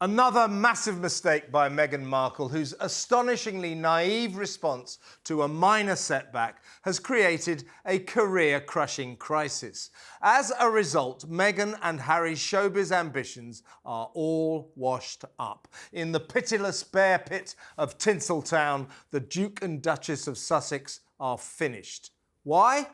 Another massive mistake by Meghan Markle, whose astonishingly naive response to a minor setback has created a career-crushing crisis. As a result, Meghan and Harry's showbiz ambitions are all washed up. In the pitiless bear pit of Tinseltown, the Duke and Duchess of Sussex are finished. Why?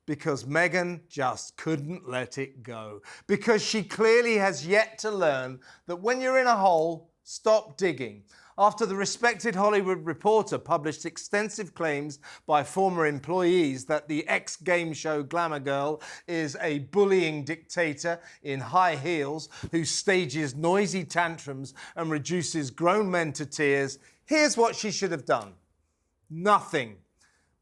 Because Meghan just couldn't let it go. Because she clearly has yet to learn that when you're in a hole, stop digging. After the respected Hollywood Reporter published extensive claims by former employees that the ex-game show glamour girl is a bullying dictator in high heels who stages noisy tantrums and reduces grown men to tears, here's what she should have done. Nothing.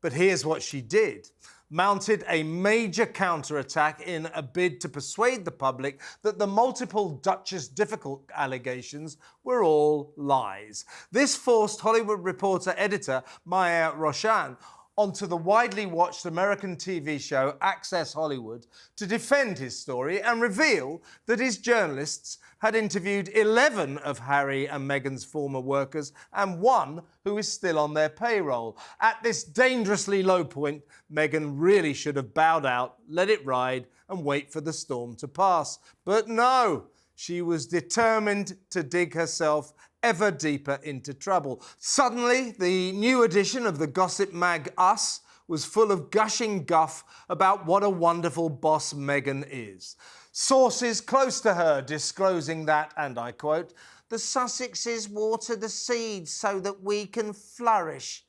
But here's what she did. Mounted a major counterattack in a bid to persuade the public that the multiple Duchess difficult allegations were all lies. This forced Hollywood Reporter editor Maya Roshan onto the widely watched American TV show Access Hollywood to defend his story and reveal that his journalists had interviewed 11 of Harry and Meghan's former workers and one who is still on their payroll. At this dangerously low point, Meghan really should have bowed out, let it ride and wait for the storm to pass. But no, she was determined to dig herself ever deeper into trouble. Suddenly, the new edition of the gossip mag Us was full of gushing guff about what a wonderful boss Meghan is. Sources close to her disclosing that, and I quote, "The Sussexes water the seeds so that we can flourish."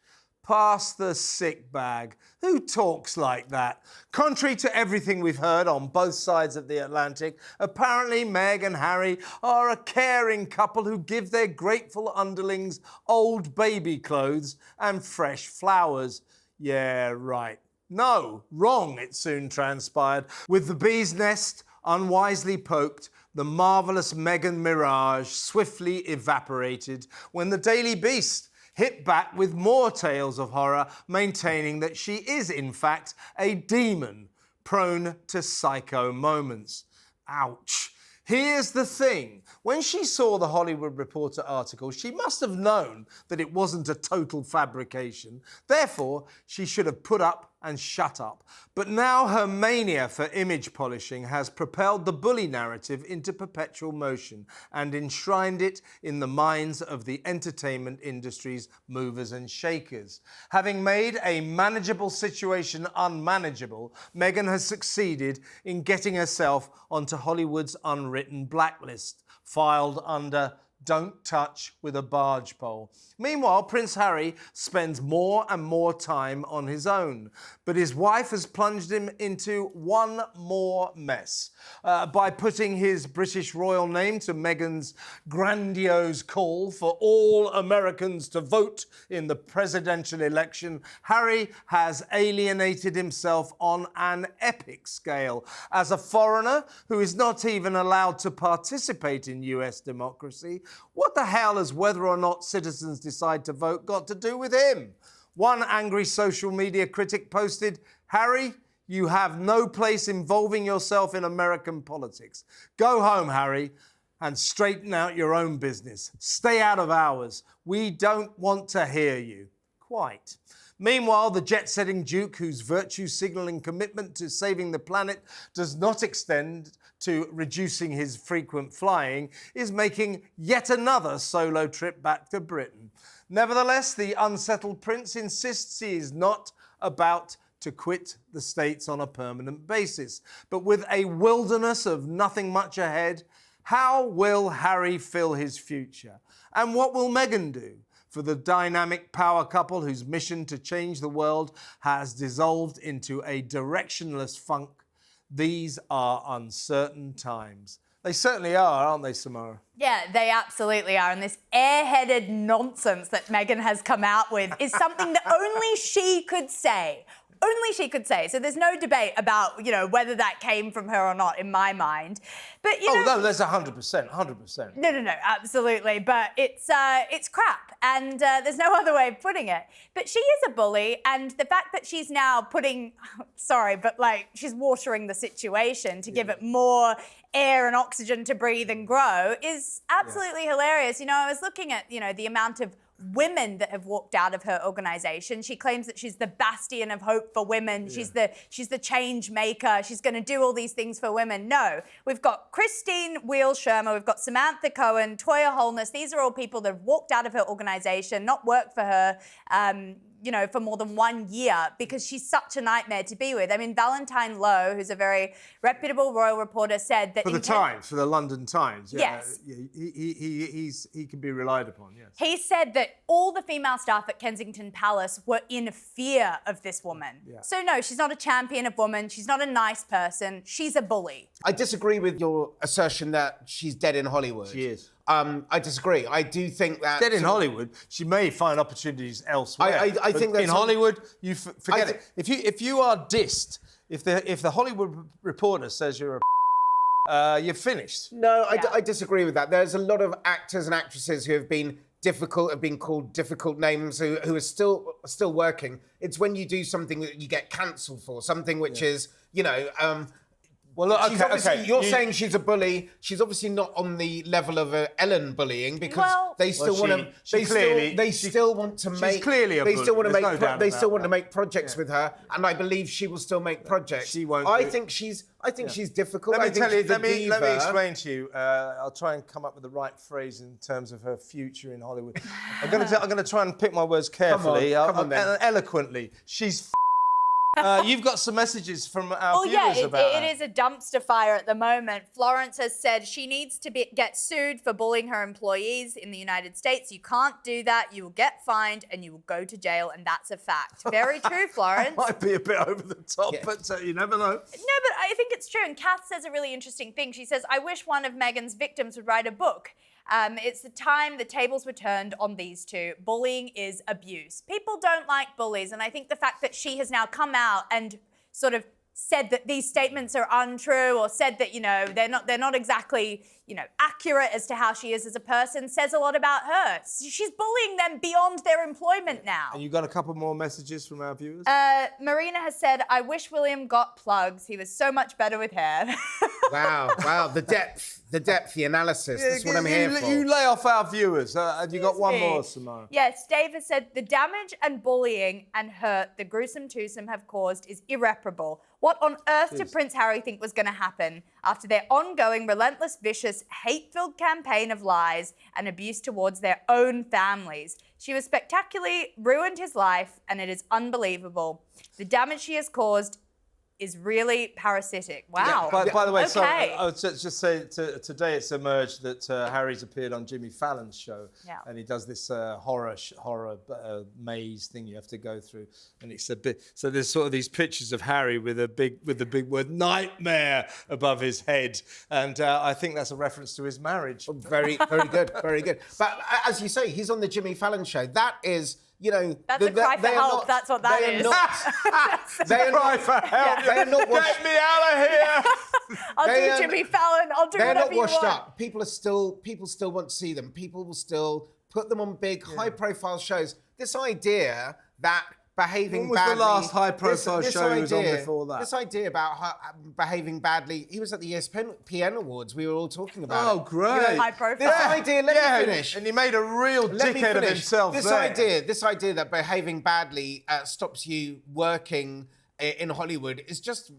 Pass the sick bag. Who talks like that? Contrary to everything we've heard on both sides of the Atlantic, apparently Meg and Harry are a caring couple who give their grateful underlings old baby clothes and fresh flowers. Yeah, right. No, wrong, it soon transpired. With the bee's nest unwisely poked, the marvellous Meghan mirage swiftly evaporated when the Daily Beast hit back with more tales of horror, maintaining that she is, in fact, a demon prone to psycho moments. Ouch. Here's the thing. When she saw the Hollywood Reporter article, she must have known that it wasn't a total fabrication. Therefore, she should have put up and shut up. But now her mania for image polishing has propelled the bully narrative into perpetual motion and enshrined it in the minds of the entertainment industry's movers and shakers. Having made a manageable situation unmanageable, Meghan has succeeded in getting herself onto Hollywood's unwritten blacklist, filed under "Don't touch with a barge pole." Meanwhile, Prince Harry spends more and more time on his own, but his wife has plunged him into one more mess. By putting his British royal name to Meghan's grandiose call for all Americans to vote in the presidential election, Harry has alienated himself on an epic scale. As a foreigner who is not even allowed to participate in US democracy, what the hell has whether or not citizens decide to vote got to do with him? One angry social media critic posted, "Harry, you have no place involving yourself in American politics. Go home, Harry, and straighten out your own business. Stay out of ours. We don't want to hear you." Quite. Meanwhile, the jet-setting Duke, whose virtue-signalling commitment to saving the planet does not extend to reducing his frequent flying, is making yet another solo trip back to Britain. Nevertheless, the unsettled prince insists he is not about to quit the States on a permanent basis. But with a wilderness of nothing much ahead, how will Harry fill his future? And what will Meghan do? For the dynamic power couple whose mission to change the world has dissolved into a directionless funk, these are uncertain times. They certainly are, aren't they, Samara? Yeah, they absolutely are. And this airheaded nonsense that Meghan has come out with is something that only she could say. only she could say. So there's no debate about, whether that came from her or not in my mind. But, no, there's 100%, 100%. No, absolutely. But it's crap, and there's no other way of putting it. But she is a bully, and the fact that she's now she's watering the situation to give it more air and oxygen to breathe and grow is absolutely hilarious. I was looking at, the amount of women that have walked out of her organisation. She claims that she's the bastion of hope for women. Yeah. She's the change maker. She's going to do all these things for women. No, we've got Christine Wheel-Shermer, we've got Samantha Cohen, Toya Holness. These are all people that have walked out of her organisation, not worked for her, for more than 1 year because she's such a nightmare to be with. I mean, Valentine Lowe, who's a very reputable royal reporter, said that... For the London Times. Yeah, yes. He can be relied upon, yes. He said that all the female staff at Kensington Palace were in fear of this woman. Yeah. So no, she's not a champion of women. She's not a nice person. She's a bully. I disagree with your assertion that she's dead in Hollywood. She is. I disagree. I do think that... Dead in Hollywood, she may find opportunities elsewhere. I think that... In Hollywood, you forget it. If you are dissed, if the Hollywood Reporter says you're a you're finished. No, I disagree with that. There's a lot of actors and actresses who have been called difficult names, who are still working. It's when you do something that you get cancelled for, something which is, well, look, okay. You're saying she's a bully. She's obviously not on the level of Ellen bullying because they still want to. They still want to make. She's clearly a bully. They still want to make. They still want to make projects with her, and I believe she will still make projects. She won't. I think she's difficult. Let me explain to you. I'll try and come up with the right phrase in terms of her future in Hollywood. I'm going to try and pick my words carefully, come on, then. Eloquently. She's. You've got some messages from our viewers about it is a dumpster fire at the moment. Florence has said she needs to get sued for bullying her employees in the United States. You can't do that. You will get fined and you will go to jail, and that's a fact. Very true, Florence. Might be a bit over the top, but you never know. No, but I think it's true. And Kath says a really interesting thing. She says, I wish one of Meghan's victims would write a book. It's the time the tables were turned on these two. Bullying is abuse. People don't like bullies, and I think the fact that she has now come out and sort of said that these statements are untrue, or said that they're not exactly accurate as to how she is as a person, says a lot about her. She's bullying them beyond their employment now. And you got a couple more messages from our viewers? Marina has said, I wish William got plugs. He was so much better with hair. Wow, the depth, the analysis. That's what I'm here for. You lay off our viewers. And you got one more, Samara. Yes, Dave has said, the damage and bullying and hurt the gruesome twosome have caused is irreparable. What on earth did Prince Harry think was going to happen after their ongoing, relentless, vicious, hate-filled campaign of lies and abuse towards their own families? She has spectacularly ruined his life, and it is unbelievable. The damage she has caused is really parasitic. Wow. Yeah, by the way, okay. I would just say today it's emerged that Harry's appeared on Jimmy Fallon's show, and he does this horror maze thing you have to go through, and it's a bit. So there's sort of these pictures of Harry with the big word nightmare above his head, and I think that's a reference to his marriage. Very good, very good. But as you say, he's on the Jimmy Fallon show. That is. That's a cry for help. That's what that is. They are cry for help. They are not washed. Get me out of here. I'll do Jimmy Fallon. I'll do whatever you want. They're not washed up. People still want to see them. People will still put them on big, high-profile shows. This idea that behaving badly... When was the last high-profile show he was on before that? This idea about behaving badly... He was at the ESPN Awards. We were all talking about it. Oh, great. High-profile. This idea... Let me finish. And he made a real dickhead of himself This idea that behaving badly stops you working in Hollywood is just...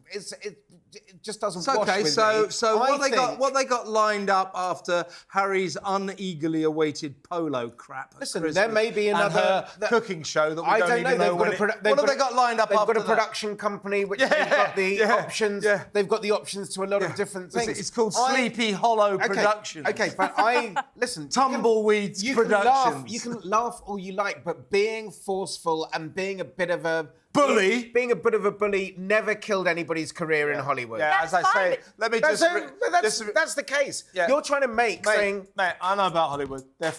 It just doesn't wash with me. So what they got lined up after Harry's uneagerly awaited polo crap. Listen, there may be another cooking show that we don't even know. What have they got lined up after that? They've got a production company which they've got the options. Yeah. They've got the options to a lot of different things. It's called Sleepy Hollow Productions. Okay, but listen. Tumbleweeds Productions. You can laugh all you like, but being forceful and being a bit of a bully. Being a bit of a bully never killed anybody's career in Hollywood. Yeah, as I say, let me just... That's the case. Yeah. You're trying to make saying... Mate, I know about Hollywood. They're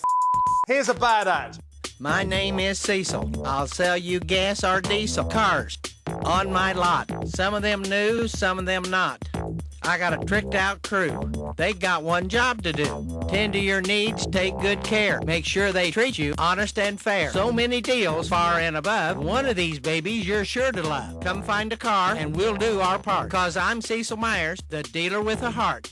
Here's a bad ad. My name is Cecil. I'll sell you gas or diesel cars. on my lot. Some of them new, some of them not. I got a tricked out crew. They got one job to do. Tend to your needs, take good care. Make sure they treat you honest and fair. So many deals far and above. One of these babies you're sure to love. Come find a car and we'll do our part. Cause I'm Cecil Myers, the dealer with a heart.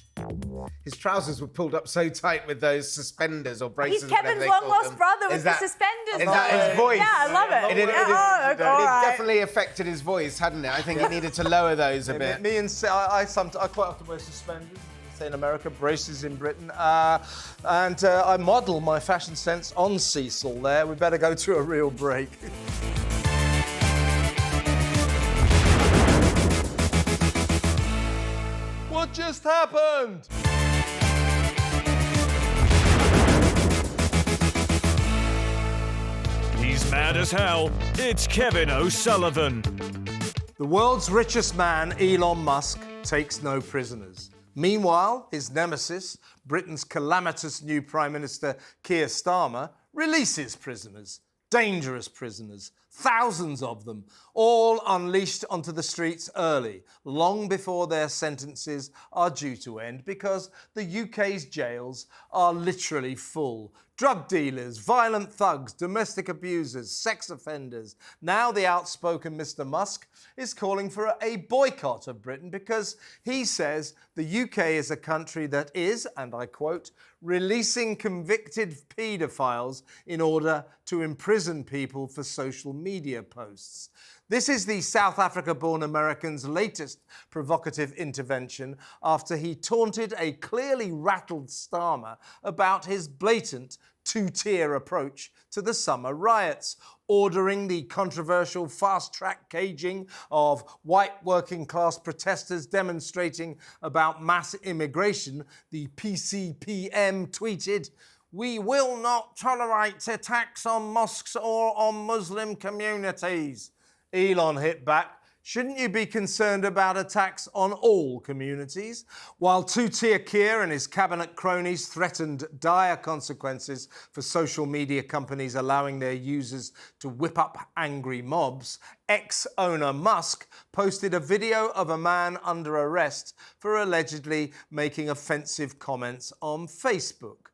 His trousers were pulled up so tight with those suspenders or braces. He's Kevin's long-lost brother with the suspenders. Is that his voice? Yeah, I love it. It all right. definitely affected his voice, hadn't it? I think he needed to lower those a bit. Me and I quite often wear suspenders. Say in America, braces in Britain, and I model my fashion sense on Cecil. There, we better go to a real break. What just happened? He's mad as hell. It's Kevin O'Sullivan. The world's richest man, Elon Musk, takes no prisoners. Meanwhile, his nemesis, Britain's calamitous new Prime Minister Keir Starmer, releases prisoners. Dangerous prisoners. Thousands of them, all unleashed onto the streets early, long before their sentences are due to end, because the UK's jails are literally full. Drug dealers, violent thugs, domestic abusers, sex offenders. Now the outspoken Mr. Musk is calling for a boycott of Britain because he says the UK is a country that is, and I quote, releasing convicted paedophiles in order to imprison people for social media posts. This is the South Africa-born American's latest provocative intervention after he taunted a clearly rattled Starmer about his blatant two-tier approach to the summer riots, ordering the controversial fast-track caging of white working-class protesters demonstrating about mass immigration. The PCPM tweeted, "We will not tolerate attacks on mosques or on Muslim communities." Elon hit back, "Shouldn't you be concerned about attacks on all communities?" While two-tier Keir and his cabinet cronies threatened dire consequences for social media companies allowing their users to whip up angry mobs, ex-owner Musk posted a video of a man under arrest for allegedly making offensive comments on Facebook.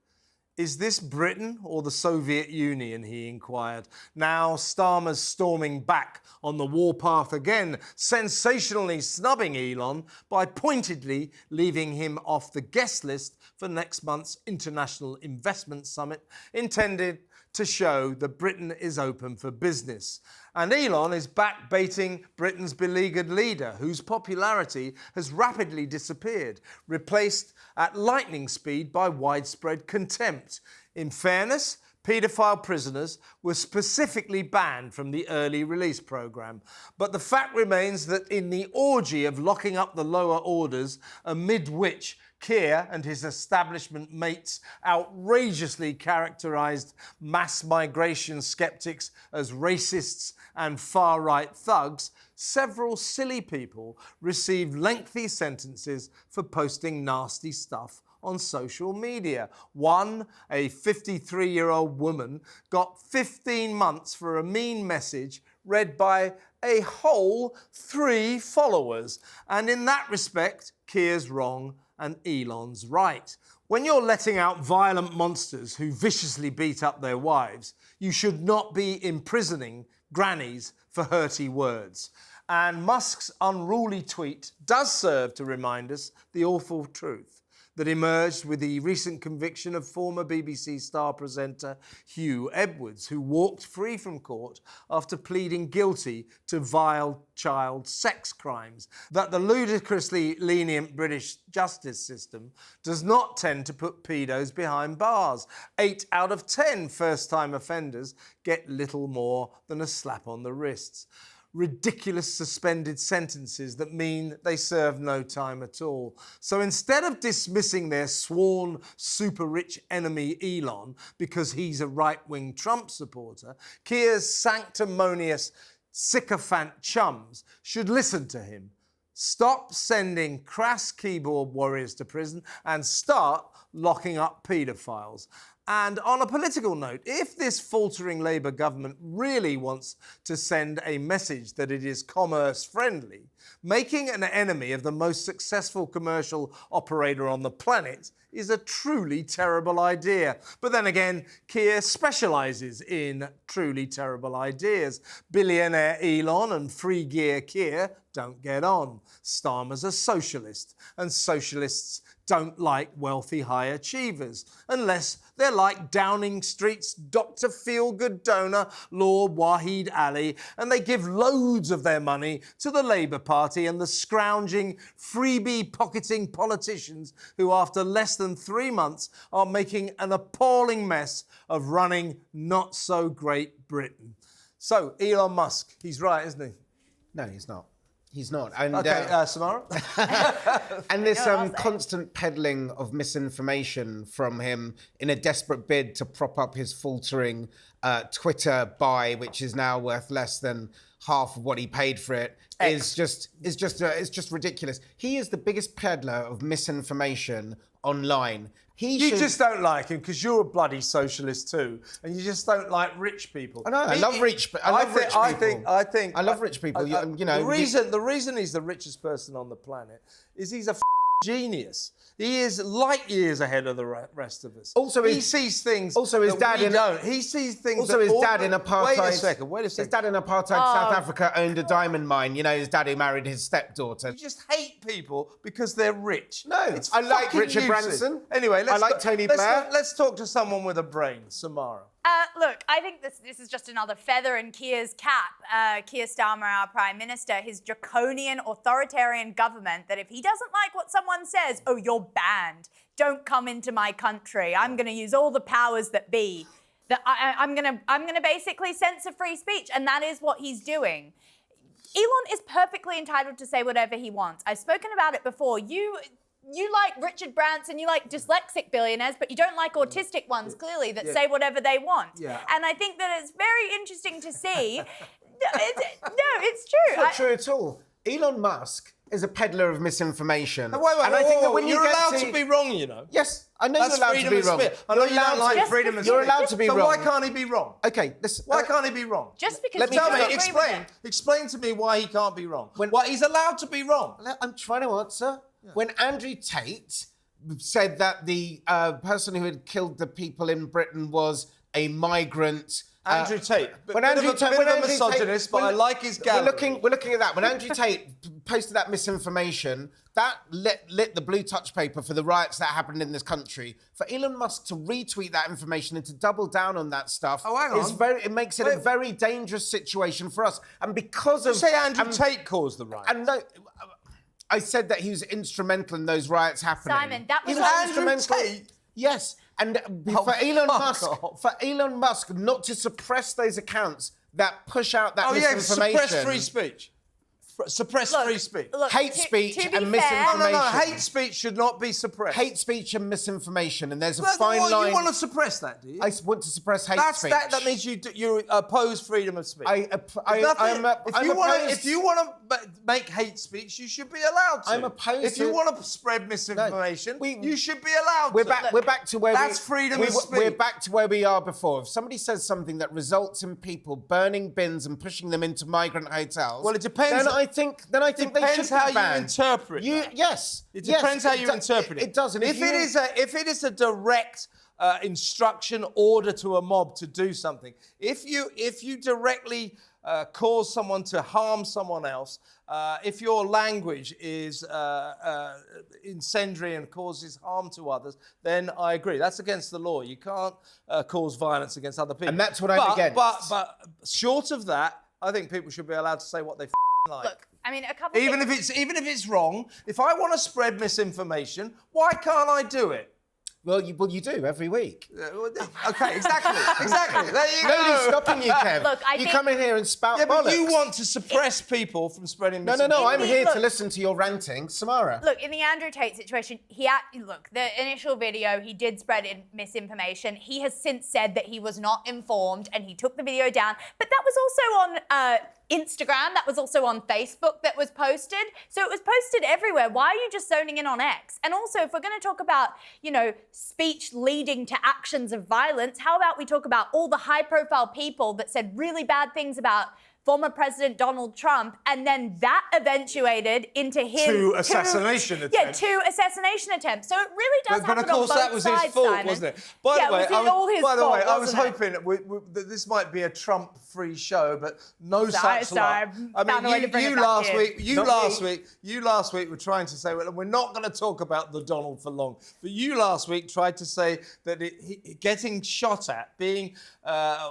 "Is this Britain or the Soviet Union?" he inquired. Now Starmer's storming back on the warpath again, sensationally snubbing Elon by pointedly leaving him off the guest list for next month's International Investment Summit, intended to show that Britain is open for business. And Elon is back baiting Britain's beleaguered leader, whose popularity has rapidly disappeared, replaced at lightning speed by widespread contempt. In fairness, paedophile prisoners were specifically banned from the early release programme. But the fact remains that in the orgy of locking up the lower orders, amid which Keir and his establishment mates outrageously characterised mass migration sceptics as racists and far-right thugs, several silly people received lengthy sentences for posting nasty stuff on social media. One, a 53-year-old woman, got 15 months for a mean message read by a whole 3 followers. And in that respect, Keir's wrong and Elon's right. When you're letting out violent monsters who viciously beat up their wives, you should not be imprisoning grannies for hurty words. And Musk's unruly tweet does serve to remind us the awful truth that emerged with the recent conviction of former BBC Star presenter Hugh Edwards, who walked free from court after pleading guilty to vile child sex crimes. That the ludicrously lenient British justice system does not tend to put pedos behind bars. 8 out of 10 first-time offenders get little more than a slap on the wrists. Ridiculous suspended sentences that mean they serve no time at all. So instead of dismissing their sworn super-rich enemy Elon because he's a right-wing Trump supporter, Keir's sanctimonious sycophant chums should listen to him. Stop sending crass keyboard warriors to prison and start locking up paedophiles. And on a political note, if this faltering Labour government really wants to send a message that it is commerce friendly, making an enemy of the most successful commercial operator on the planet is a truly terrible idea. But then again, Keir specialises in truly terrible ideas. Billionaire Elon and free gear Keir don't get on. Starmer's a socialist, and socialists don't like wealthy high achievers, unless they're like Downing Street's Dr. Feelgood donor, Lord Wahid Ali, and they give loads of their money to the Labour Party and the scrounging, freebie-pocketing politicians who, after less than 3 months, are making an appalling mess of running not-so-great Britain. So, Elon Musk, he's right, isn't he? No, he's not. He's not. And, OK, Samara? and this constant peddling of misinformation from him in a desperate bid to prop up his faltering Twitter buy, which is now worth less than half of what he paid for it, is just ridiculous. He is the biggest peddler of misinformation online. You just don't like him because you're a bloody socialist too, and you just don't like rich people. I know. I love rich people. I love rich people. The reason he's the richest person on the planet is he's a genius. He is light years ahead of the rest of us. Also, he sees things. Also, his dad don't. He sees things. Also, his dad in apartheid. Wait a second. His dad in apartheid South Africa owned a diamond mine. You know, his daddy married his stepdaughter. You just hate people because they're rich. No, it's I like Richard useless. Branson. Anyway, I like Tony Blair. Let's talk to someone with a brain, Samara. Look, I think this is just another feather in Keir's cap. Keir Starmer, our Prime Minister, his draconian authoritarian government that if he doesn't like what someone says, oh, you're banned. Don't come into my country. I'm going to use all the powers that be. That I'm gonna basically censor free speech, and that is what he's doing. Elon is perfectly entitled to say whatever he wants. I've spoken about it before. You like Richard Branson, you like dyslexic billionaires, but you don't like autistic ones, clearly, that say whatever they want. Yeah. And I think that it's very interesting to see. It's true. It's not true at all. Elon Musk is a peddler of misinformation. Wait, and I think that when you're you get allowed to be wrong, you know. Yes, I know That's you're allowed to be freedom of wrong. speech. I know you don't like freedom of speech. You're allowed to be so wrong. why can't he be wrong? Okay, listen. Why can't he be wrong? Just because Let me you tell don't me, agree with Explain. it. Explain to me why he can't be wrong. Why he's allowed to be wrong. I'm trying to answer. Yeah. When Andrew Tate said that the person who had killed the people in Britain was a migrant. Andrew Tate. When Andrew Tate, bit of a misogynist, but I like his gallery. We're looking at that. When Andrew Tate posted that misinformation, that lit the blue touch paper for the riots that happened in this country. For Elon Musk to retweet that information and to double down on that stuff, it makes it a very dangerous situation for us. And because of... You say Andrew Tate caused the riots. And no, I said that he was instrumental in those riots happening. Simon, that was Andrew Tate? Yes, and for Elon Musk not to suppress those accounts that push out that misinformation. Suppress free speech. Suppress free speech. Hate speech to and be fair, misinformation. No, hate speech should not be suppressed. Hate speech and misinformation, and there's a fine line. You want to suppress that, do you? I want to suppress hate speech. That means you oppose freedom of speech. If you want to make hate speech, you should be allowed to. I'm opposed If you want to spread misinformation, you should be allowed to. We're back to where That's freedom of speech. We're back to where we are before. If somebody says something that results in people burning bins and pushing them into migrant hotels, well, it depends. Then I think they should be depends how banned. you interpret that. Yes. It depends how you interpret it. It does. And if it is a direct instruction, order to a mob to do something, if you directly cause someone to harm someone else, if your language is incendiary and causes harm to others, then I agree. That's against the law. You can't cause violence against other people. And that's what I'm against. But short of that, I think people should be allowed to say what they like. Look, I mean, a couple. Even if it's wrong, if I want to spread misinformation, why can't I do it? Well, you do every week. Okay, exactly. There you go. Nobody's stopping you, Kev. Look, I think... come in here and spout bollocks. But you want to suppress people from spreading misinformation. No, I'm here to listen to your ranting, Samara. Look, in the Andrew Tate situation, the initial video, he did spread misinformation. He has since said that he was not informed and he took the video down. But that was also on Instagram. That was also on Facebook that was posted. So it was posted everywhere. Why are you just zoning in on X? And also, if we're going to talk about, speech leading to actions of violence, how about we talk about all the high-profile people that said really bad things about former President Donald Trump, and then that eventuated into him... Two assassination attempts. Yeah, 2 assassination attempts. So it really does happen on both sides, But of course, that was his fault, Simon. wasn't it? By the way, I was wasn't it? hoping that this might be a Trump-free show, but no Sorry, such luck. found a way to bring it back in. You last week were trying to say, well, we're not going to talk about the Donald for long. But you last week tried to say that getting shot at,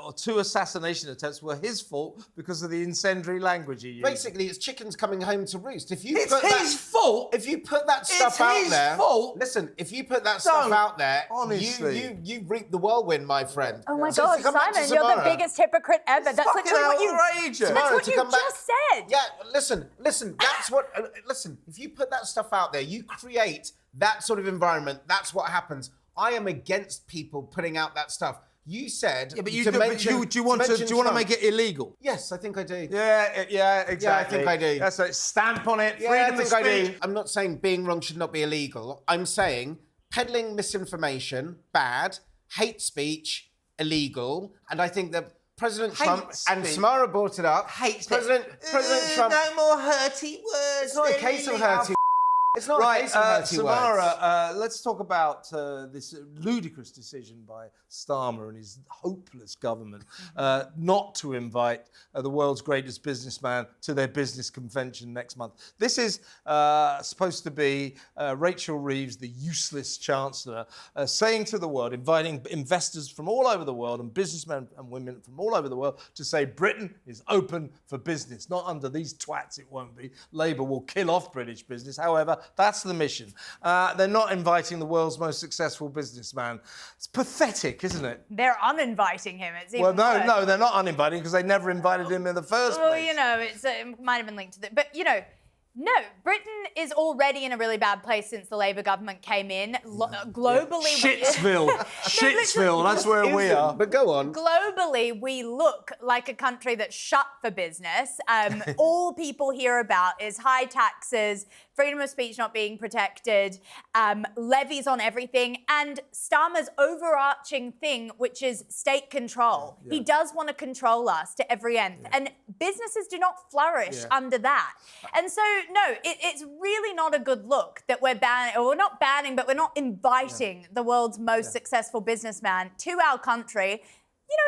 or 2 assassination attempts were his fault because of the incendiary language he used. Basically, it's chickens coming home to roost. It's his fault. If you put that stuff out there, fault. Listen. If you put that stuff out there, honestly, you reap the whirlwhile, my friend. Oh my So God, to come back to Simon, you're the Samara- biggest hypocrite ever. That's literally what you. outrageous. That's what to you come back- just said. Yeah, listen. That's what. Listen. If you put that stuff out there, you create that sort of environment. That's what happens. I am against people putting out that stuff. You said. Yeah, but do you want to make it illegal? Yes, I think I do. Yeah, exactly. Yeah, I think I do. That's right. Stamp on it. Yeah, Freedom I think of I speech. do. I'm not saying being wrong should not be illegal. I'm saying peddling misinformation, bad, hate speech, illegal. And I think that President Trump and Samara brought it up. President Trump. No more hurty words. It's not a case of hurty. It's not a case of hurty words. Samara, let's talk about this ludicrous decision by Starmer and his hopeless government not to invite the world's greatest businessman to their business convention next month. This is supposed to be Rachel Reeves, the useless chancellor, saying to the world, inviting investors from all over the world and businessmen and women from all over the world to say Britain is open for business. Not under these twats, it won't be. Labour will kill off British business. However, that's the mission. They're not inviting the world's most successful businessman. It's pathetic, isn't it? They're uninviting him. It's even worse. No, they're not uninviting because they never invited him in the first place. Well, it might have been linked to that. But, no, Britain is already in a really bad place since the Labour government came in. Globally... Shitsville, that's where we are. But go on. Globally, we look like a country that's shut for business. All people hear about is high taxes, freedom of speech not being protected, levies on everything, and Starmer's overarching thing, which is state control. Yeah. He does want to control us to every end. Yeah. And businesses do not flourish under that. And so, no, it's really not a good look that we're banning, or we're not banning, but we're not inviting the world's most successful businessman to our country.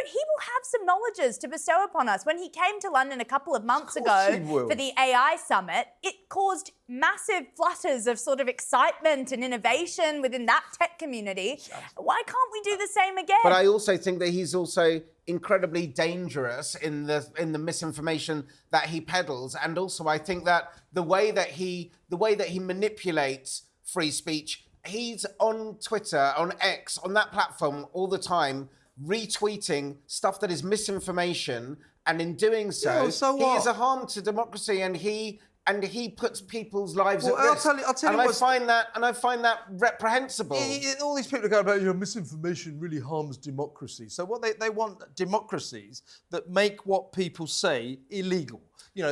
He will have some knowledges to bestow upon us. When he came to London a couple of months ago for the AI summit, it caused massive flutters of sort of excitement and innovation within that tech community. Why can't we do the same again? But I also think that he's also incredibly dangerous in the misinformation that he peddles, and also I think that the way that he manipulates free speech, he's on Twitter, on X, on that platform all the time, retweeting stuff that is misinformation, and in doing so, he is a harm to democracy, and he puts people's lives at risk. I'll tell you I find that reprehensible. All these people are going about, misinformation really harms democracy. So what they want democracies that make what people say illegal.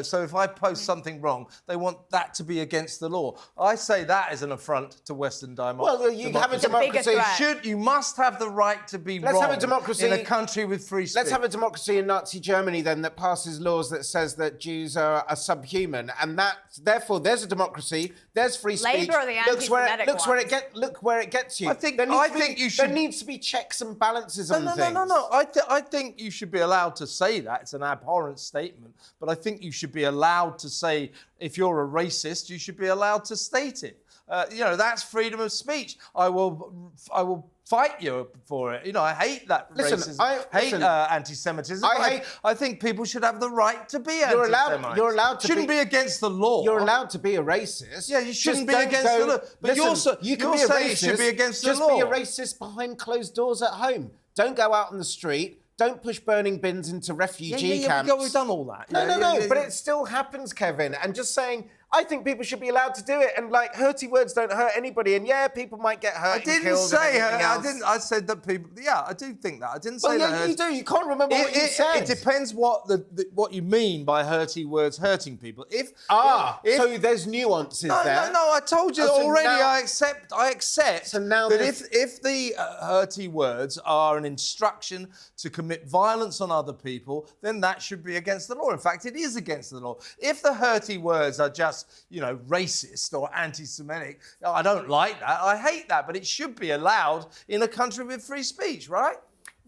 So if I post something wrong, they want that to be against the law. I say that is an affront to Western democracy. Well, you have a democracy. You must have the right to be wrong have a democracy in a country with free speech. Let's have a democracy in Nazi Germany then that passes laws that says that Jews are subhuman, and that therefore there's a democracy, there's free speech. Labour are the anti-Semitic Look where it gets you. I think you should. There needs to be checks and balances on things. No. I think you should be allowed to say that. It's an abhorrent statement, but I think you should be allowed to say, if you're a racist, you should be allowed to state it. That's freedom of speech. I will fight you for it. I hate that racism. I hate anti-Semitism. I think people should have the right to be anti-Semites. You're allowed to shouldn't be against the law. You're allowed to be a racist. Yeah, you shouldn't be against the law. But you're saying it should be against the law. Just be a racist behind closed doors at home. Don't go out on the street. Don't push burning bins into refugee camps. We've done all that. No, but it still happens, Kevin. And just saying, I think people should be allowed to do it, and like hurty words don't hurt anybody. And yeah, people might get hurt. I didn't say hurt. I didn't. I said that people. Yeah, I do think that. I didn't say that. Well, you do. You can't remember what you said. It depends what what you mean by hurty words hurting people. So there's nuances there. No. I told you so already. now- I accept. So now that there's- if the hurty words are an instruction to commit violence on other people, then that should be against the law. In fact, it is against the law. If the hurty words are just, racist or anti-Semitic, I don't like that. I hate that. But it should be allowed in a country with free speech, right?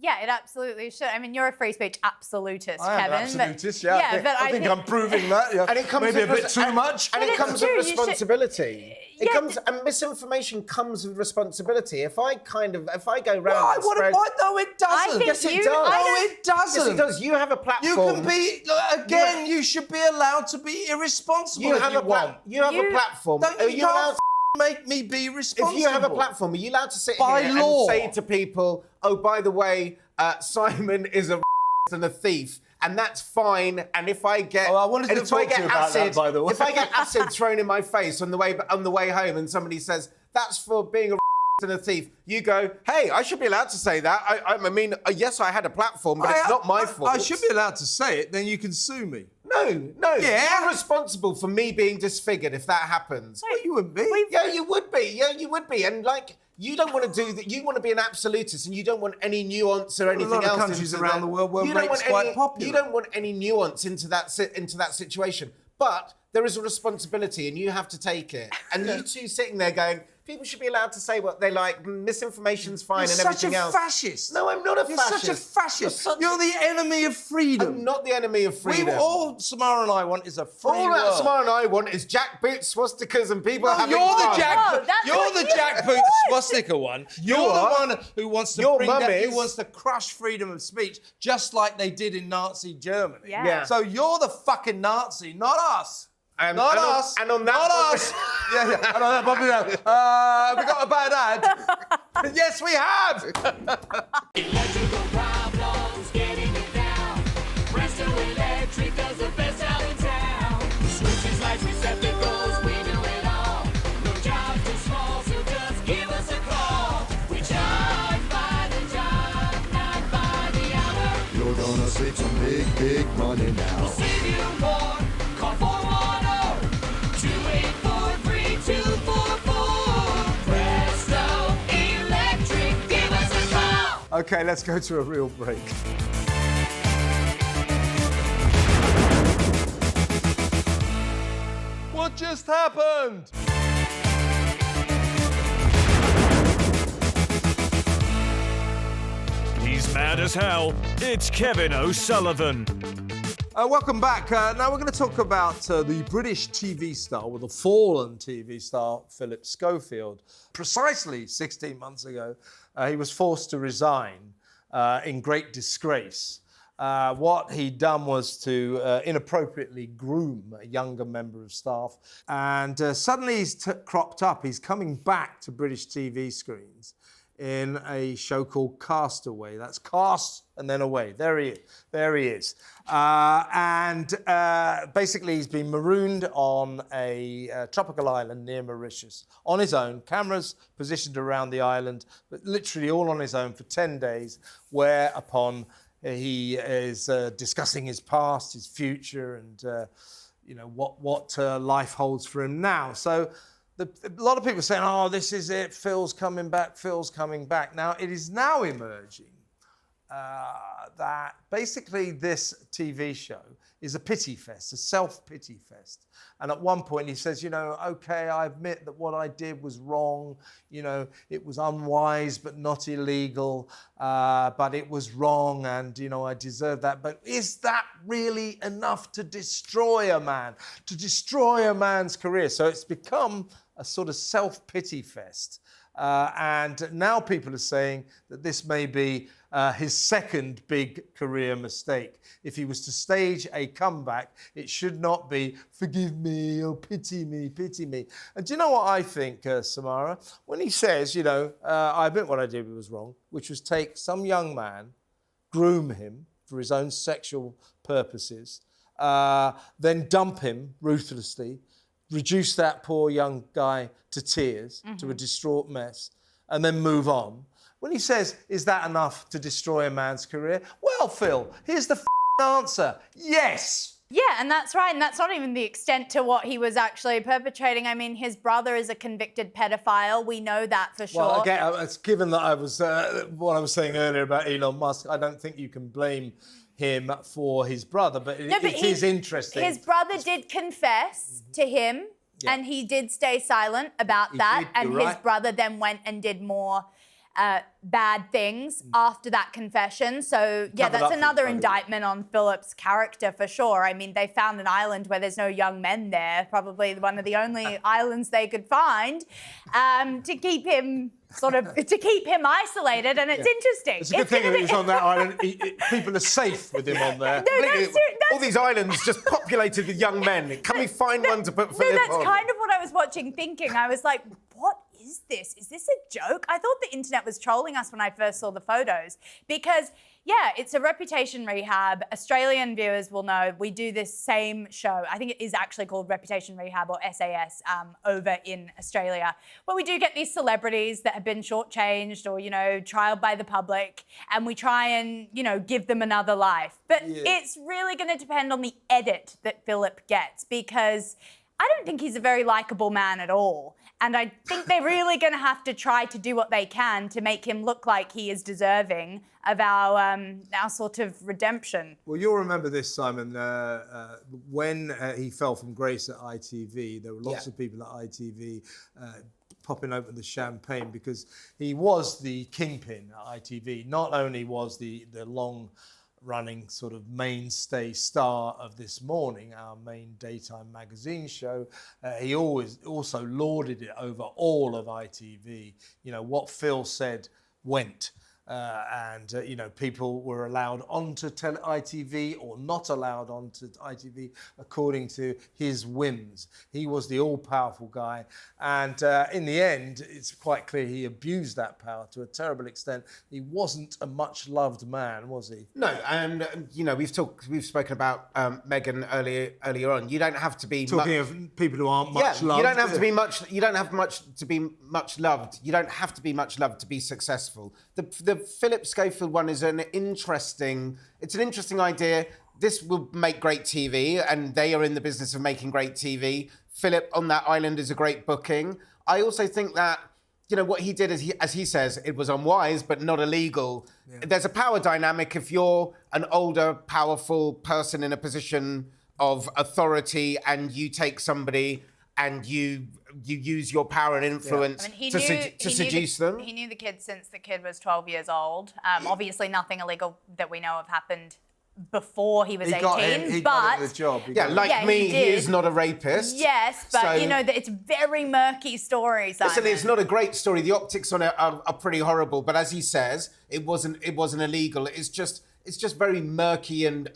Yeah, it absolutely should. I mean, you're a free speech absolutist, I am Kevin. an absolutist, yeah. But I think I'm proving that. Yeah. And it comes maybe a with bit too much. And it it's comes true, with you should- responsibility. And misinformation comes with responsibility. If I go round and spread... No, it doesn't. think Yes, it you- does. I No, don't- it doesn't. Yes, it does. You have a platform. You can be, again, you should be allowed to be irresponsible You if have you a want. You have a platform. Don't Are you you allowed? make me be responsible. If you have a platform, are you allowed to sit By here law. and say to people, "Oh, by the way, Simon is a and a thief," and that's fine. And if I get, I wanted to talk to you about that, by the way. if I get acid thrown in my face on the way home, and somebody says that's for being a and a thief, you go, "Hey, I should be allowed to say that." I mean, yes, I had a platform, but it's not my fault. I should be allowed to say it. Then you can sue me. No. Yeah. You're responsible for me being disfigured if that happens. Well, you wouldn't be. Yeah, you would be. Yeah, you would be. And like, you don't want to do that. You want to be an absolutist, and you don't want any nuance or anything else. A lot of countries into around the world where rape's quite popular. You don't want any nuance into that situation. But there is a responsibility, and you have to take it. And you two sitting there going, people should be allowed to say what they like. Misinformation's fine and everything else. You're such a fascist. No, I'm not a fascist. You're such a fascist. You're the enemy of freedom. I'm not the enemy of freedom. All Samara and I want is a free All world. that Samara and I want is jackboots, swastikas, and people No, having you're fun. the No, that's you're what the you jackboot want. swastika one. You're are. the one who wants to Your bring mum down, is. who wants to crush freedom of speech, just like they did in Nazi Germany. Yeah. So you're the fucking Nazi, not us. And Not on- us. and on that Not one- us. Yeah. And on that, Bobby, we got a bad ad. Yes, we have. Electrical problems, getting it down. Presto Electric does the best out in town. Switches, lights, receptacles, we do it all. No job's too small, so just give us a call. We charge by the job, not by the hour. You're gonna save some big money now. We'll save you more. Call 410-284-3244. Presto Electric, give us a call. Okay, let's go to a real break. What just happened? He's mad as hell. It's Kevin O'Sullivan. Welcome back. Now we're going to talk about the British TV star, or the fallen TV star, Phillip Schofield. Precisely 16 months ago, he was forced to resign in great disgrace. What he'd done was to inappropriately groom a younger member of staff. And suddenly he's cropped up. He's coming back to British TV screens in a show called Castaway. That's cast and then away. There he is. Basically, he's been marooned on a tropical island near Mauritius on his own. Cameras positioned around the island, but literally all on his own for 10 days, whereupon he is discussing his past, his future, and what life holds for him now. So a lot of people are saying, "Oh, this is it. Phil's coming back. Phil's coming back." Now it is now emerging that basically this TV show is a pity fest, a self-pity fest. And at one point he says, okay, I admit that what I did was wrong. It was unwise but not illegal, but it was wrong and, I deserve that. But is that really enough to destroy a man, to destroy a man's career? So it's become a sort of self-pity fest. And now people are saying that this may be his second big career mistake. If he was to stage a comeback, it should not be, forgive me, or pity me, pity me. And do you know what I think, Samara? When he says, I admit what I did was wrong, which was take some young man, groom him for his own sexual purposes, then dump him ruthlessly, reduce that poor young guy to tears, to a distraught mess, and then move on. When he says, is that enough to destroy a man's career? Well, Phil, here's the answer. Yes. Yeah, and that's right. And that's not even the extent to what he was actually perpetrating. I mean, his brother is a convicted pedophile. We know that for sure. Well, again, it's given that I was, what I was saying earlier about Elon Musk, I don't think you can blame him for his brother, but it is interesting. His brother did confess to him, and he did stay silent about that. And his brother then went and did more bad things after that confession. So, yeah, that's another indictment on Phillip's character for sure. I mean, they found an island where there's no young men there, probably one of the only islands they could find, to keep him isolated, and it's interesting. It's a good thing that he's on that island. People are safe with him on there. All these islands just populated with young men. Can we find one to put Philip that's on? kind of what I was watching thinking. I was like, what is this? Is this a joke? I thought the internet was trolling us when I first saw the photos because, yeah, it's a reputation rehab. Australian viewers will know we do this same show. I think it is actually called Reputation Rehab or SAS over in Australia, where we do get these celebrities that have been shortchanged or, you know, trialed by the public, and we try and, you know, give them another life. But it's really going to depend on the edit that Phillip gets, because I don't think he's a very likable man at all. And I think they're really going to have to try to do what they can to make him look like he is deserving of our sort of redemption. Well, you'll remember this, Simon, when he fell from grace at ITV, there were lots of people at ITV popping open the champagne because he was the kingpin at ITV. Not only was the long-running sort of mainstay star of This Morning, our main daytime magazine show, he always also lorded it over all of ITV. You know, what Phil said went. You know, people were allowed onto ITV or not allowed onto ITV according to his whims. He was the all-powerful guy. And in the end, it's quite clear he abused that power to a terrible extent. He wasn't a much-loved man, was he? No, and you know, we've spoken about Meghan earlier on. You don't have to be talking of people who aren't much loved. You don't have to be much. You don't have to be much loved. You don't have to be much loved to be successful. The Phillip Schofield one is an interesting idea. This will make great TV, and they are in the business of making great TV. Phillip on that island is a great booking. I also think that, you know, what he did, as he says, it was unwise, but not illegal. Yeah. There's a power dynamic. If you're an older, powerful person in a position of authority and you take somebody and you use your power and influence to seduce them. He knew the kid since the kid was 12 years old. Obviously, nothing illegal that we know of happened before he was 18. He got him the job. He is not a rapist. Yes, but so, you know, it's a very murky story, Simon. Listen, it's not a great story. The optics on it are pretty horrible. But as he says, it wasn't illegal. It's just very murky and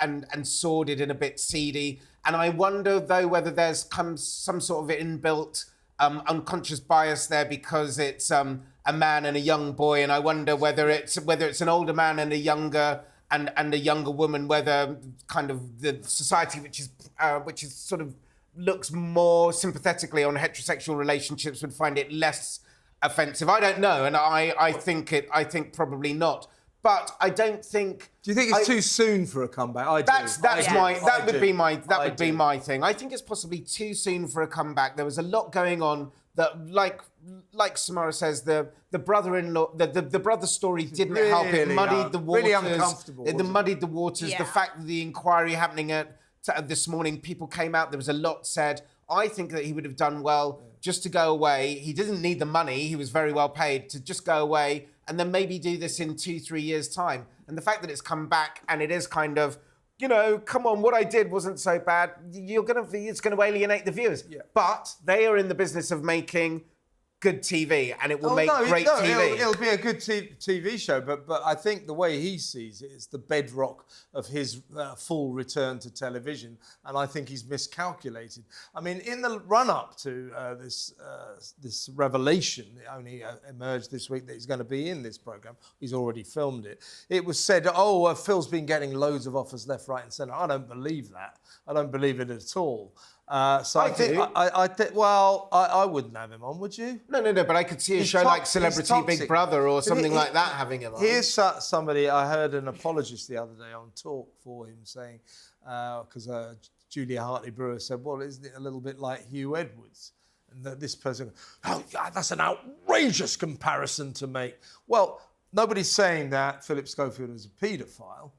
sordid and a bit seedy. And I wonder, though, whether there's some sort of inbuilt unconscious bias there because it's a man and a young boy. And I wonder whether it's an older man and a younger woman, whether kind of the society which is sort of looks more sympathetically on heterosexual relationships would find it less offensive. I don't know, and I think probably not. But I don't think. Do you think it's too soon for a comeback? That would be my thing. I think it's possibly too soon for a comeback. There was a lot going on that, like Samara says, the brother-in-law, the brother story didn't help. It muddied the waters. Really uncomfortable. It muddied the waters. Yeah. The fact that the inquiry happening This Morning, people came out. There was a lot said. I think that he would have done well just to go away. He didn't need the money. He was very well paid to just go away and then maybe do this in 2-3 years' time. And the fact that it's come back and it is kind of, you know, come on, what I did wasn't so bad. It's going to alienate the viewers. Yeah. But they are in the business of making good TV, and it will make great TV. It'll be a good TV show, but I think the way he sees it is the bedrock of his full return to television, and I think he's miscalculated. I mean, in the run-up to this revelation, it only emerged this week that he's going to be in this programme. He's already filmed it. It was said, Phil's been getting loads of offers left, right and centre. I don't believe that. I don't believe it at all. So I think, I wouldn't have him on, would you? No, but I could see a He's show like Celebrity toxic. Big Brother or something He- like that having him on. Here's somebody, I heard an apologist the other day on Talk for him saying, because Julia Hartley-Brewer said, well, isn't it a little bit like Hugh Edwards? And that this person, oh, God, that's an outrageous comparison to make. Well, nobody's saying that Phillip Schofield is a paedophile.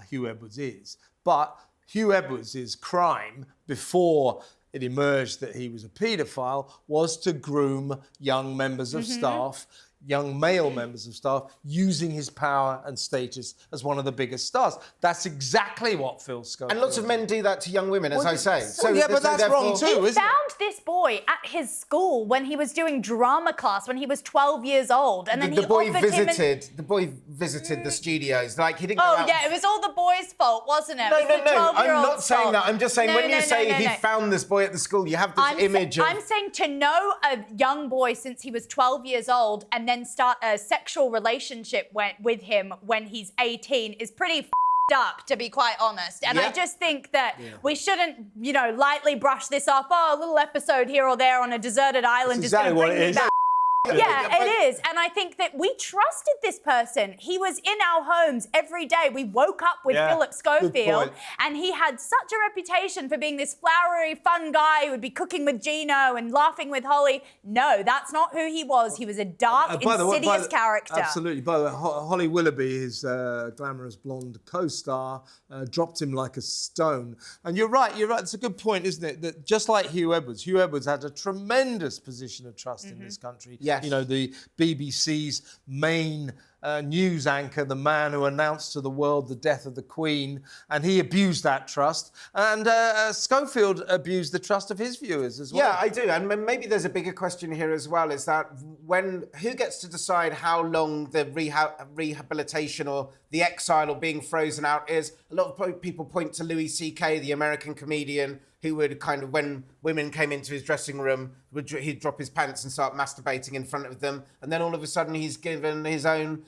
Hugh Edwards is. But Hugh Edwards' crime before it emerged that he was a paedophile was to groom young members of staff, young male members of staff, using his power and status as one of the biggest stars. That's exactly what Phil Schofield. And lots of men do that to young women, as I say. But that's wrong too, He isn't found it? this boy at his school when he was doing drama class when he was 12 years old, and then The boy offered him. the boy visited the studios. Like he didn't. Go Oh out yeah, it was all the boy's fault, wasn't it? No, It was the I'm 12-year-old's not saying fault. that. I'm just saying No, when you no, say no, he no. found this boy at the school, you have this image of. I'm saying to know a young boy since he was 12 years old and then start a sexual relationship with him when he's 18 is pretty f***ed up, to be quite honest. And I just think that we shouldn't, lightly brush this off. Oh, a little episode here or there on a deserted island is exactly going to what bring it me is. back. Yeah, it is. And I think that we trusted this person. He was in our homes every day. We woke up with Phillip Schofield, point. and he had such a reputation for being this flowery, fun guy who would be cooking with Gino and laughing with Holly. No, that's not who he was. He was a dark, insidious character. Absolutely. By the way, Holly Willoughby, his glamorous blonde co-star, dropped him like a stone. And you're right. It's a good point, isn't it? That just like Hugh Edwards had a tremendous position of trust in this country. Yes. The BBC's main news anchor, the man who announced to the world the death of the Queen, and he abused that trust. And Schofield abused the trust of his viewers as well. Yeah, I do. And maybe there's a bigger question here as well, is that who gets to decide how long the rehabilitation or the exile or being frozen out is? A lot of people point to Louis C.K., the American comedian, who would kind of, when women came into his dressing room, he'd drop his pants and start masturbating in front of them. And then all of a sudden he's given his own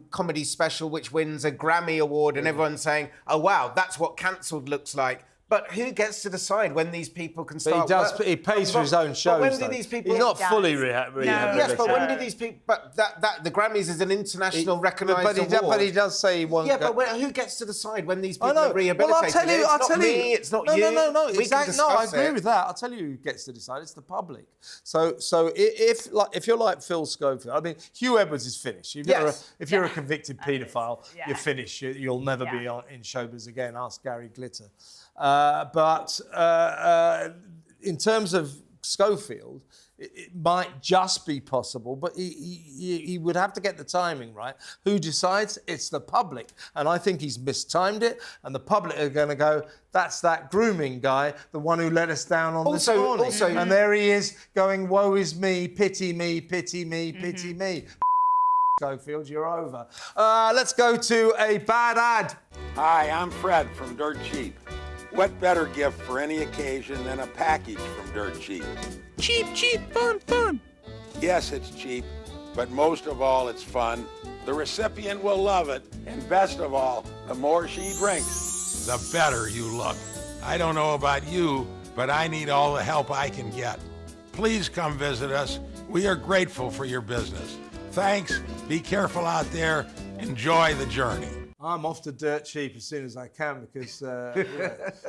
comedy special, which wins a Grammy Award, and everyone's saying, oh, wow, that's what cancelled looks like. But who gets to decide when these people can start? He pays for his own shows. But when do these people? He's not fully rehabilitated. Yes, but when do these people? But that the Grammys is an international recognised award. But he does say he wants. Yeah, but who gets to decide when these people are rehabilitated? Well, I'll tell you. It's not you. No. We can Exactly. No, I discuss agree it. with that. I'll tell you who gets to decide. It's the public. So if you're like Phil Schofield, I mean, Hugh Edwards is finished. If you're a convicted paedophile, you're finished. You'll never be in showbiz again. Ask Gary Glitter. But in terms of Schofield, it might just be possible, but he would have to get the timing right. Who decides? It's the public. And I think he's mistimed it, and the public are going to go, that's that grooming guy, the one who let us down on this morning. And there he is going, woe is me, pity me, pity me, pity me. Schofield, you're over. Let's go to a bad ad. Hi, I'm Fred from Dirt Cheap. What better gift for any occasion than a package from Dirt Cheap? Cheap, cheap, fun, fun. Yes, it's cheap, but most of all, it's fun. The recipient will love it, and best of all, the more she drinks, the better you look. I don't know about you, but I need all the help I can get. Please come visit us. We are grateful for your business. Thanks. Be careful out there. Enjoy the journey. I'm off to Dirt Cheap as soon as I can because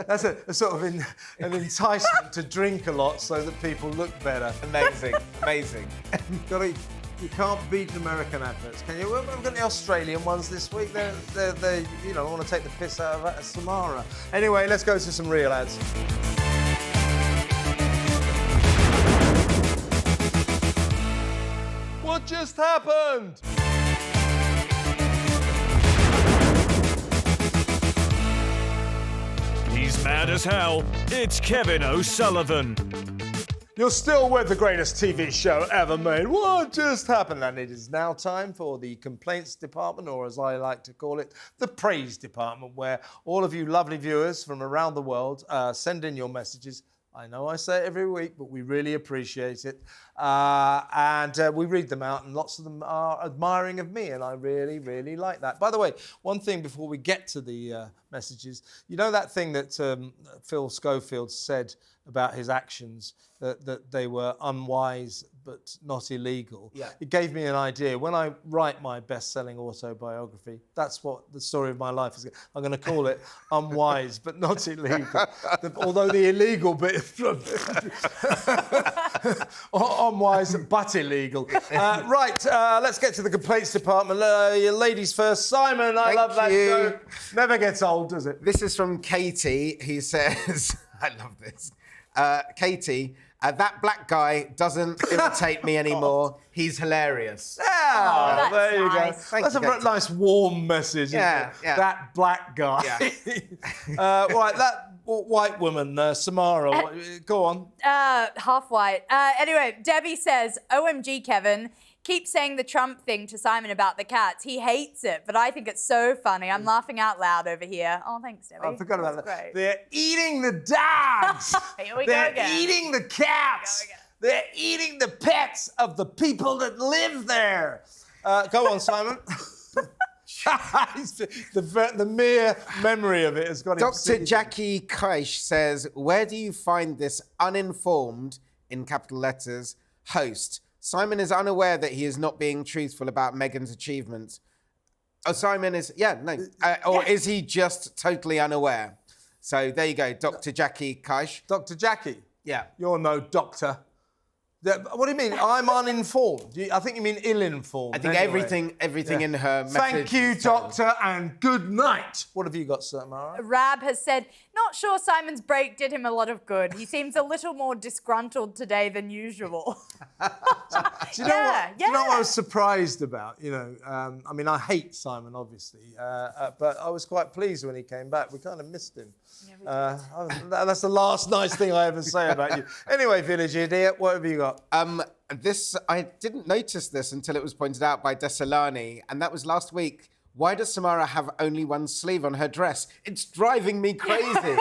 that's a sort of an enticement to drink a lot so that people look better. Amazing. You can't beat American adverts, can you? We've got the Australian ones this week. They want to take the piss out of Samara. Anyway, let's go to some real ads. What just happened? He's mad as hell. It's Kevin O'Sullivan. You're still with the greatest TV show ever made. What just happened? And it is now time for the complaints department, or as I like to call it, the praise department, where all of you lovely viewers from around the world send in your messages. I know I say it every week, but we really appreciate it. And we read them out, and lots of them are admiring of me, and I really, really like that. By the way, one thing before we get to the messages, you know that thing that Phil Schofield said about his actions, that they were unwise but not illegal. Yeah. It gave me an idea. When I write my best-selling autobiography, that's what the story of my life is. I'm going to call it Unwise but Not Illegal. Although the illegal bit unwise but illegal. Right, let's get to the complaints department. Your ladies first. Simon, I love that show. Never gets old, does it? This is from Katie, who says, I love this. Katie, that black guy doesn't irritate me anymore. He's hilarious. Yeah, that's there you nice. go. Thank That's you, a Katie. nice warm message. Yeah, isn't it? yeah. That black guy. Yeah. Right, that white woman, Samara. Go on. Half white. Anyway, Debbie says, OMG, Kevin, keep saying the Trump thing to Simon about the cats. He hates it, but I think it's so funny. I'm laughing out loud over here. Oh, thanks, Debbie. I forgot about that. That's great. They're eating the dogs. Here we go They're again. eating the cats. Here we go again. They're eating the pets of the people that live there. Go on, Simon. the mere memory of it has got him Dr. seized. Jackie Kaish says, where do you find this uninformed, in capital letters, host? Simon is unaware that he is not being truthful about Meghan's achievements. Oh, Simon is, or is he just totally unaware? So there you go, Dr. Jackie Kaish. Dr. Jackie. Yeah. You're no doctor. What do you mean? I'm uninformed. I think you mean ill-informed. I think anyway. everything in her message. Thank you, is told. doctor, and good night. What have you got, Samara? Rab has said, not sure Simon's break did him a lot of good. He seems a little more disgruntled today than usual. Do you know what? Do you know what I yeah. was surprised about? I mean, I hate Simon, obviously, but I was quite pleased when he came back. We kind of missed him. That's the last nice thing I ever say about you. Anyway, Village Idiot, what have you got? I didn't notice this until it was pointed out by Desolani, and that was last week. Why does Samara have only one sleeve on her dress? It's driving me crazy.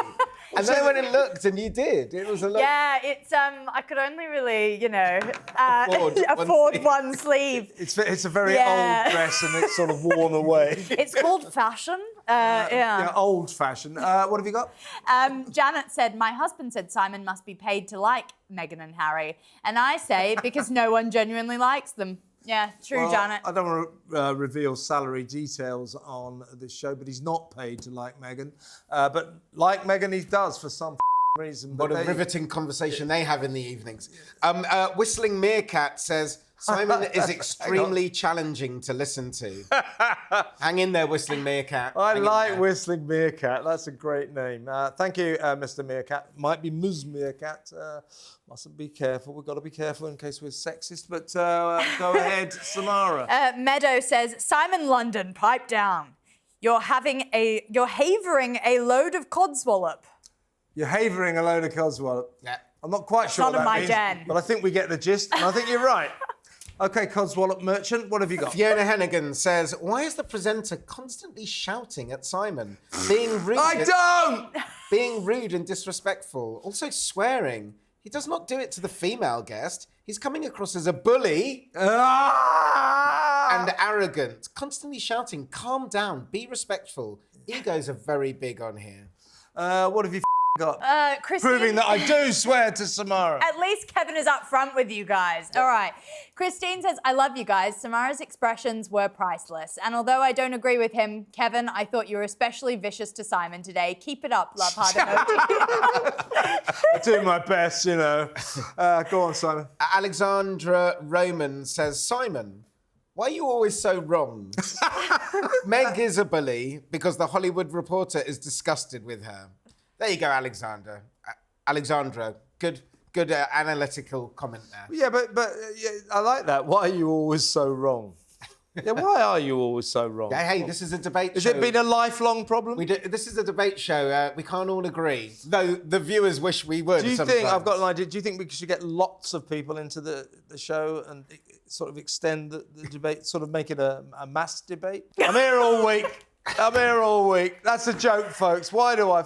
And then I went and looked, and you did. It was a lot. Yeah, it's I could only really, Afford afford one sleeve. It's a very Yeah. old dress, and it's sort of worn away. It's called fashion. Old-fashioned. What have you got? Janet said, my husband said Simon must be paid to like Meghan and Harry. And I say, because no one genuinely likes them. Yeah, true, Well, Janet. I don't want to reveal salary details on this show, but he's not paid to like Meghan. But like Meghan, he does for some reason. What But a riveting conversation they have in the evenings. Whistling Meerkat says, Simon is extremely challenging to listen to. Hang in there, Whistling Meerkat. I Hang in like there. Whistling Meerkat. That's a great name. Thank you, Mr. Meerkat. Might be Ms. Meerkat. Mustn't be careful. We've got to be careful in case we're sexist. But go ahead, Samara. Meadow says, Simon London, pipe down. You're havering a load of codswallop. You're havering a load of codswallop. Yeah. I'm not quite sure not what in that my means, den. but I think we get the gist, and I think you're right. Okay, codswallop merchant, what have you got? Fiona Hennigan says, why is the presenter constantly shouting at Simon? Being rude. Being rude and disrespectful. Also swearing. He does not do it to the female guest. He's coming across as a bully and arrogant. Constantly shouting, calm down, be respectful. Egos are very big on here. What have you got? Christine, Proving that I do swear to Samara. At least Kevin is up front with you guys. All right. Christine says, I love you guys. Samara's expressions were priceless. And although I don't agree with him, Kevin, I thought you were especially vicious to Simon today. Keep it up, love heart emoji. I do my best, Go on, Simon. Alexandra Roman says, Simon, why are you always so wrong? Meg is a bully because the Hollywood Reporter is disgusted with her. There you go, Alexandra. Good analytical comment there. Yeah, but I like that. Why are you always so wrong? Yeah, why are you always so wrong? Yeah, hey, this is a debate Has show. it been a lifelong problem? This is a debate show. We can't all agree. Though the viewers wish we would. Do you sometimes. think, I've got an idea, do you think we should get lots of people into the show and sort of extend the debate, sort of make it a mass debate? I'm here all week. That's a joke, folks. Why do I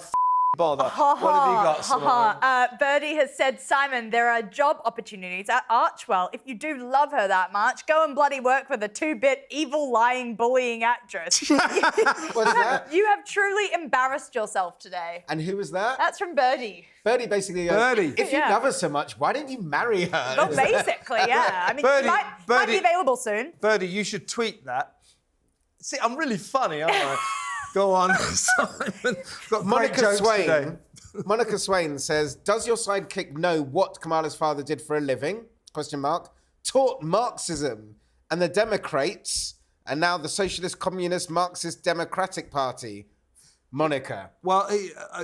bother. What have you got, Samara? Birdie has said, Simon, there are job opportunities at Archwell. If you do love her that much, go and bloody work for the 2-bit evil, lying, bullying actress. What's that? You have truly embarrassed yourself today. And who was that? That's from Birdie. Birdie basically goes, Birdie. if you Yeah. love her so much, why don't you marry her? Well, basically, yeah. I mean, Birdie- she might be available soon. Birdie, you should tweet that. See, I'm really funny, aren't I? Go on, Simon. Got great jokes today. Monica Swain says, does your sidekick know what Kamala's father did for a living? ? Taught Marxism and the Democrats, and now the Socialist Communist Marxist Democratic Party. Monica. Well,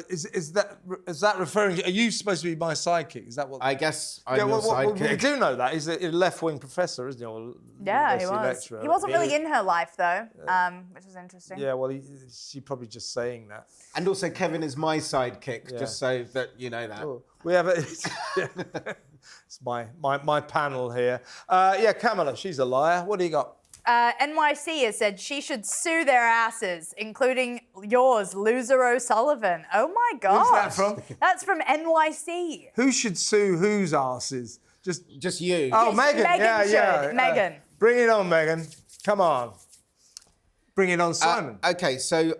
is that referring to... Are you supposed to be my sidekick? Is that what... I guess I'm your sidekick. We do know that. He's a left-wing professor, isn't he? Or Yeah, he university was. lecturer. He wasn't really in her life, though, which is interesting. Yeah, well, she's probably just saying that. And also Kevin is my sidekick, just so that you know that. Oh, we have it's my panel here. Yeah, Kamala, she's a liar. What do you got? NYC has said she should sue their asses, including yours, Loser O'Sullivan. Oh my God. Who's that from? That's from NYC. Who should sue whose asses? Just you. Oh, Yes, Meghan. Meghan Yeah, should. yeah. Meghan. Bring it on, Meghan. Come on. Bring it on, Simon. Okay, so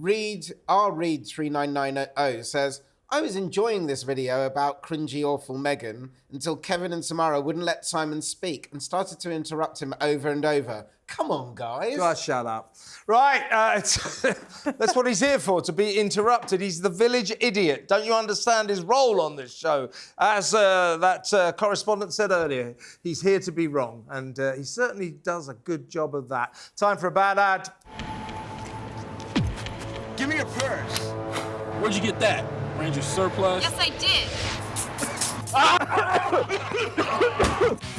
Reed3990 says, I was enjoying this video about cringy, awful Meghan until Kevin and Samara wouldn't let Simon speak and started to interrupt him over and over. Come on, guys. Just shut up. Right, that's what he's here for, to be interrupted. He's the village idiot. Don't you understand his role on this show? As that correspondent said earlier, he's here to be wrong, and he certainly does a good job of that. Time for a bad ad. Give me your purse. Where'd you get that? Ranger surplus? Yes, I did.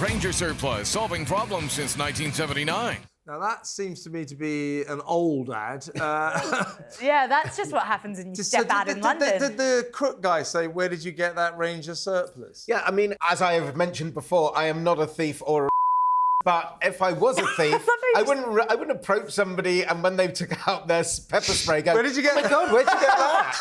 Ranger Surplus, solving problems since 1979. Now, that seems to me to be an old ad. Yeah, that's just what happens when you step out in London. Did the crook guy say, where did you get that Ranger surplus? Yeah, I mean, as I have mentioned before, I am not a thief or a but if I was a thief, I wouldn't approach somebody and when they took out their pepper spray, go, where did you get oh my God, where'd you get that?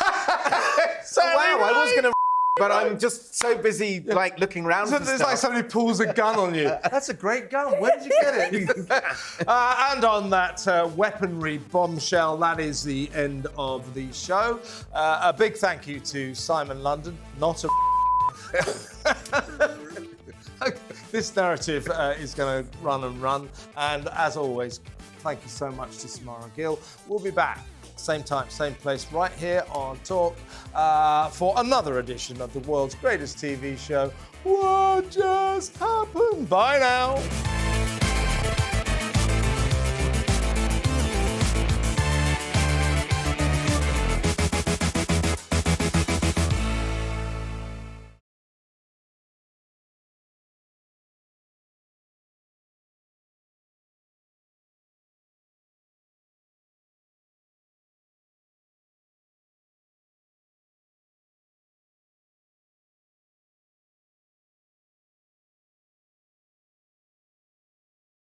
Wow, I was going to but I'm just so busy, like, looking around for It's stuff. like somebody pulls a gun on you. That's a great gun. Where did you get it? And on that weaponry bombshell, that is the end of the show. A big thank you to Simon London, not a This narrative is going to run and run. And as always, thank you so much to Samara Gill. We'll be back, same time, same place, right here on Talk for another edition of the world's greatest TV show, What Just Happened? Bye now.